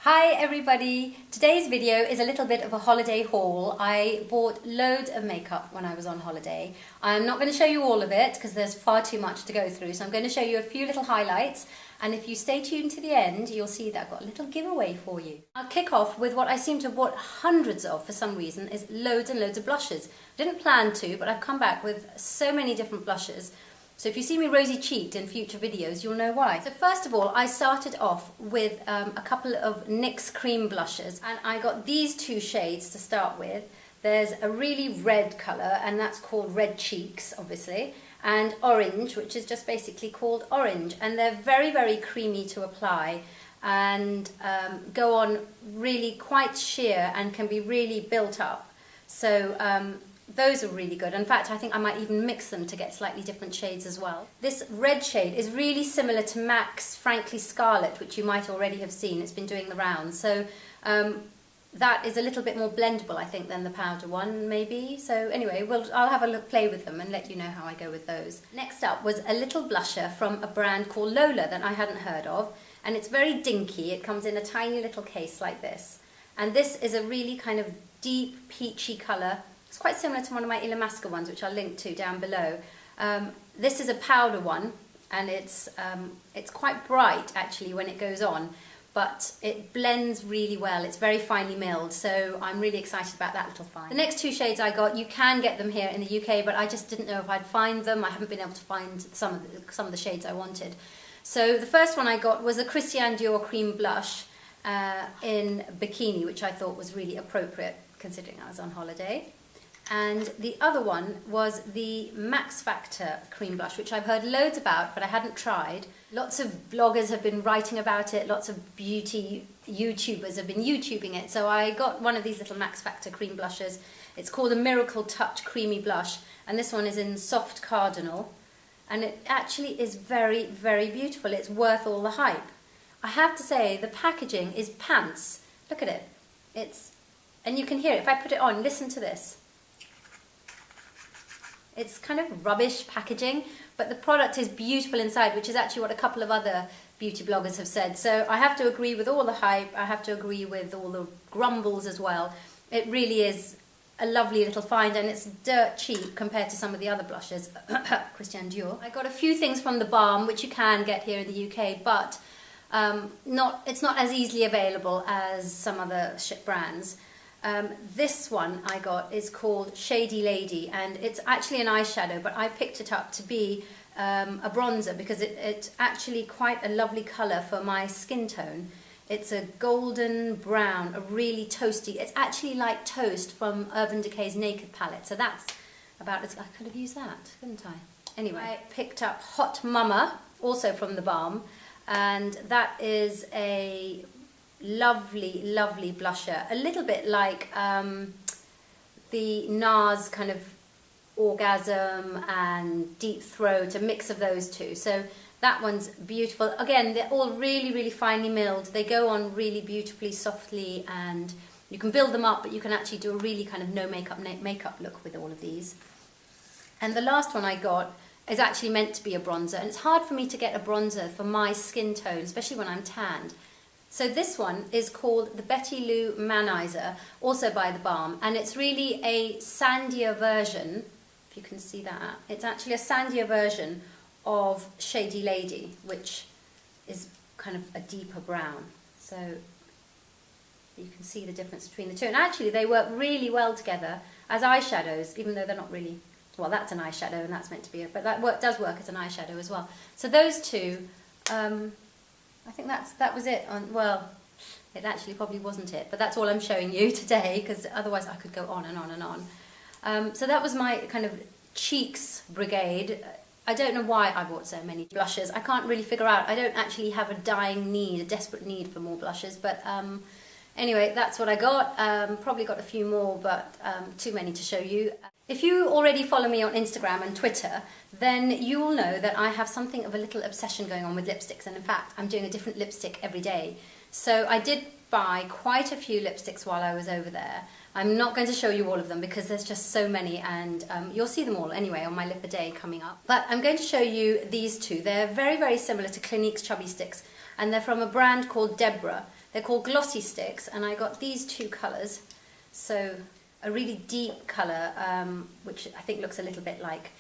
Hi everybody! Today's video is a little bit of a holiday haul. I bought loads of makeup when I was on holiday. I'm not going to show you all of it because there's far too much to go through, so I'm going to show you a few little highlights, and if you stay tuned to the end you'll see that I've got a little giveaway for you. I'll kick off with what I seem to have bought hundreds of for some reason, is loads and loads of blushes. I didn't plan to, but I've come back with so many different blushes. So if you see me rosy cheeked in future videos, you'll know why. So first of all, I started off with a couple of NYX Cream Blushes, and I got these two shades to start with. There's a really red colour, and that's called Red Cheeks, obviously, and orange, which is just basically called Orange. And they're very, very creamy to apply and go on really quite sheer and can be really built up. So those are really good. In fact, I think I might even mix them to get slightly different shades as well. This red shade is really similar to MAC's Frankly Scarlet, which you might already have seen. It's been doing the rounds. So that is a little bit more blendable, I think, than the powder one, maybe. So anyway, I'll have a look, play with them and let you know how I go with those. Next up was a little blusher from a brand called Lola that I hadn't heard of. And it's very dinky. It comes in a tiny little case like this. And this is a really kind of deep peachy colour. It's quite similar to one of my Illamasqua ones, which I'll link to down below. This is a powder one, and it's quite bright actually when it goes on, but it blends really well. It's very finely milled, so I'm really excited about that little find. The next two shades I got, you can get them here in the UK, but I just didn't know if I'd find them. I haven't been able to find some of the shades I wanted. So the first one I got was a Christian Dior Cream Blush in Bikini, which I thought was really appropriate considering I was on holiday. And the other one was the Max Factor Cream Blush, which I've heard loads about, but I hadn't tried. Lots of bloggers have been writing about it, lots of beauty YouTubers have been YouTubing it, so I got one of these little Max Factor Cream Blushes. It's called a Miracle Touch Creamy Blush, and this one is in Soft Cardinal, and it actually is very, very beautiful. It's worth all the hype. I have to say, the packaging is pants. Look at it. And you can hear it. If I put it on, listen to this. It's kind of rubbish packaging, but the product is beautiful inside, which is actually what a couple of other beauty bloggers have said. So I have to agree with all the hype. I have to agree with all the grumbles as well. It really is a lovely little find, and it's dirt cheap compared to some of the other blushes. Christian Dior. I got a few things from the Balm, which you can get here in the UK, but it's not as easily available as some other brands. This one I got is called Shady Lady, and it's actually an eyeshadow, but I picked it up to be a bronzer because it's actually quite a lovely colour for my skin tone. It's a golden brown, a really toasty. It's actually like Toast from Urban Decay's Naked palette, so that's about as I could have used that, couldn't I? Anyway, I picked up Hot Mama, also from the Balm, and that is a lovely, lovely blusher, a little bit like the NARS kind of Orgasm and Deep Throat, a mix of those two. So that one's beautiful. Again, they're all really, really finely milled. They go on really beautifully, softly, and you can build them up, but you can actually do a really kind of no makeup look with all of these. And the last one I got is actually meant to be a bronzer, and it's hard for me to get a bronzer for my skin tone, especially when I'm tanned. So this one is called the Lou Manizer, also by the Balm, and it's really a sandier version, if you can see that. It's actually a sandier version of Shady Lady, which is kind of a deeper brown. So you can see the difference between the two. And actually they work really well together as eyeshadows, even though they're not really, well, that's an eyeshadow and that's meant to be but that does work as an eyeshadow as well. So those two, I think that was it. Well, it actually probably wasn't it, but that's all I'm showing you today, because otherwise I could go on and on and on. So that was my kind of cheeks brigade. I don't know why I bought so many blushes. I can't really figure out. I don't actually have a desperate need for more blushes, but anyway, that's what I got. Probably got a few more, but too many to show you. If you already follow me on Instagram and Twitter, then you will know that I have something of a little obsession going on with lipsticks, and in fact I'm doing a different lipstick every day. So I did buy quite a few lipsticks while I was over there. I'm not going to show you all of them because there's just so many, and you'll see them all anyway on my Lip a Day coming up. But I'm going to show you these two. They're very, very similar to Clinique's Chubby Sticks, and they're from a brand called Deborah. They're called Glossy Sticks, and I got these two colours. So a really deep colour, which I think looks a little bit like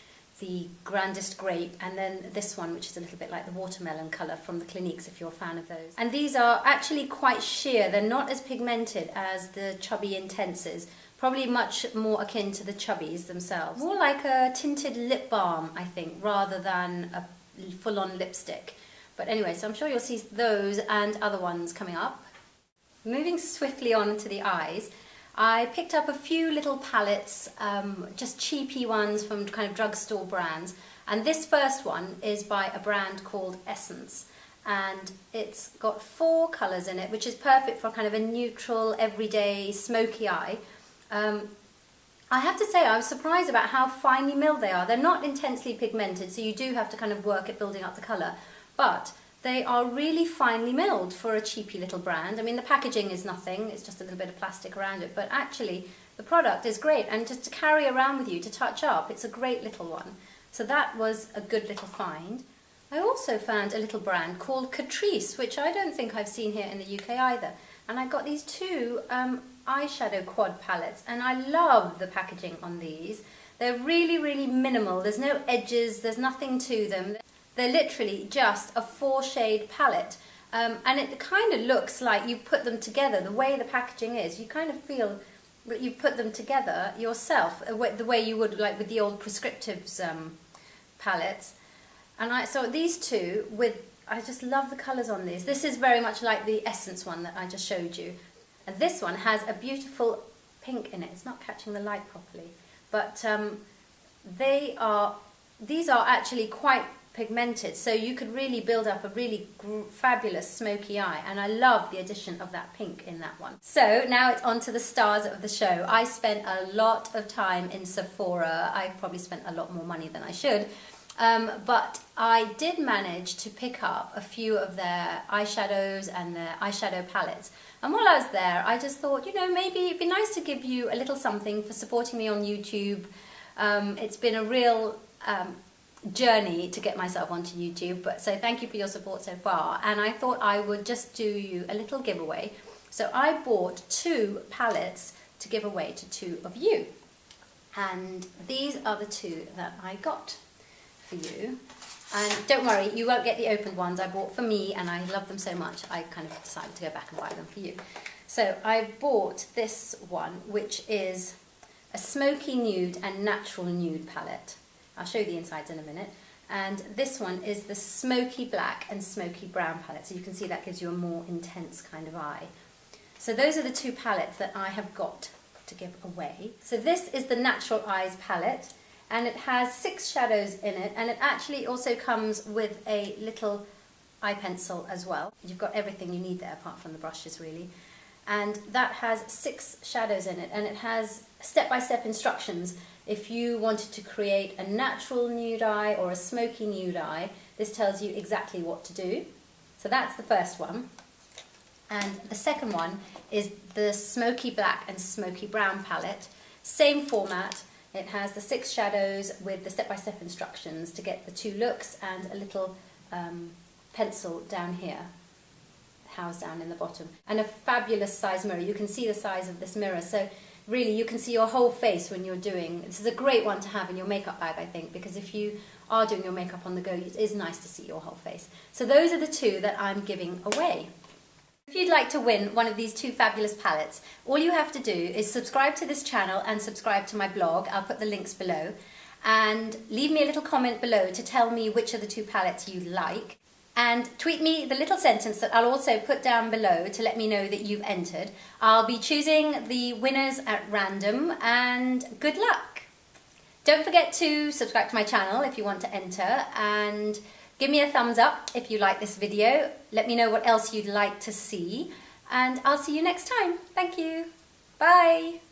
the Grandest Grape, and then this one, which is a little bit like the watermelon colour from the Cliniques, if you're a fan of those. And these are actually quite sheer. They're not as pigmented as the Chubby Intenses. Probably much more akin to the Chubbies themselves. More like a tinted lip balm, I think, rather than a full-on lipstick. But anyway, so I'm sure you'll see those and other ones coming up. Moving swiftly on to the eyes, I picked up a few little palettes, just cheapy ones from kind of drugstore brands. And this first one is by a brand called Essence. And it's got 4 colours in it, which is perfect for kind of a neutral, everyday, smoky eye. I have to say I was surprised about how finely milled they are. They're not intensely pigmented, so you do have to kind of work at building up the colour. But they are really finely milled for a cheapy little brand. I mean, the packaging is nothing, it's just a little bit of plastic around it, but actually the product is great, and just to carry around with you to touch up, it's a great little one. So that was a good little find. I also found a little brand called Catrice, which I don't think I've seen here in the UK either. And I got these 2 eyeshadow quad palettes, and I love the packaging on these. They're really, really minimal. There's no edges, there's nothing to them. They're literally just a 4-shade palette, and it kind of looks like you put them together. The way the packaging is, you kind of feel that you put them together yourself, the way you would like with the old Prescriptives palettes. And so these 2 I just love the colours on these. This is very much like the Essence one that I just showed you. And this one has a beautiful pink in it. It's not catching the light properly. But these are actually quite pigmented, so you could really build up a really fabulous smoky eye, and I love the addition of that pink in that one. So now it's on to the stars of the show. I spent a lot of time in Sephora. I probably spent a lot more money than I should. But I did manage to pick up a few of their eyeshadows and their eyeshadow palettes. And while I was there, I just thought, you know, maybe it'd be nice to give you a little something for supporting me on YouTube. It's been a real journey to get myself onto YouTube, but so thank you for your support so far. And I thought I would just do you a little giveaway. So I bought 2 palettes to give away to 2 of you. And these are the 2 that I got for you. And don't worry, you won't get the opened ones. I bought for me, and I love them so much, I kind of decided to go back and buy them for you. So I bought this one, which is a smoky nude and natural nude palette. I'll show you the insides in a minute. And this one is the smoky black and smoky brown palette. So you can see that gives you a more intense kind of eye. So those are the 2 palettes that I have got to give away. So this is the Natural Eyes palette, and it has 6 shadows in it, and it actually also comes with a little eye pencil as well. You've got everything you need there apart from the brushes really. And that has 6 shadows in it, and it has step-by-step instructions. If you wanted to create a natural nude eye or a smoky nude eye, this tells you exactly what to do. So that's the first one. And the second one is the smoky black and smoky brown palette. Same format. It has the 6 shadows with the step-by-step instructions to get the 2 looks, and a little pencil down here, housed down in the bottom. And a fabulous size mirror. You can see the size of this mirror. So really, you can see your whole face when you're doing. This is a great one to have in your makeup bag, I think, because if you are doing your makeup on the go, it is nice to see your whole face. So those are the 2 that I'm giving away. If you'd like to win one of these 2 fabulous palettes, all you have to do is subscribe to this channel and subscribe to my blog. I'll put the links below. And leave me a little comment below to tell me which of the 2 palettes you like. And tweet me the little sentence that I'll also put down below to let me know that you've entered. I'll be choosing the winners at random, and good luck! Don't forget to subscribe to my channel if you want to enter, and give me a thumbs up if you like this video. Let me know what else you'd like to see, and I'll see you next time. Thank you. Bye!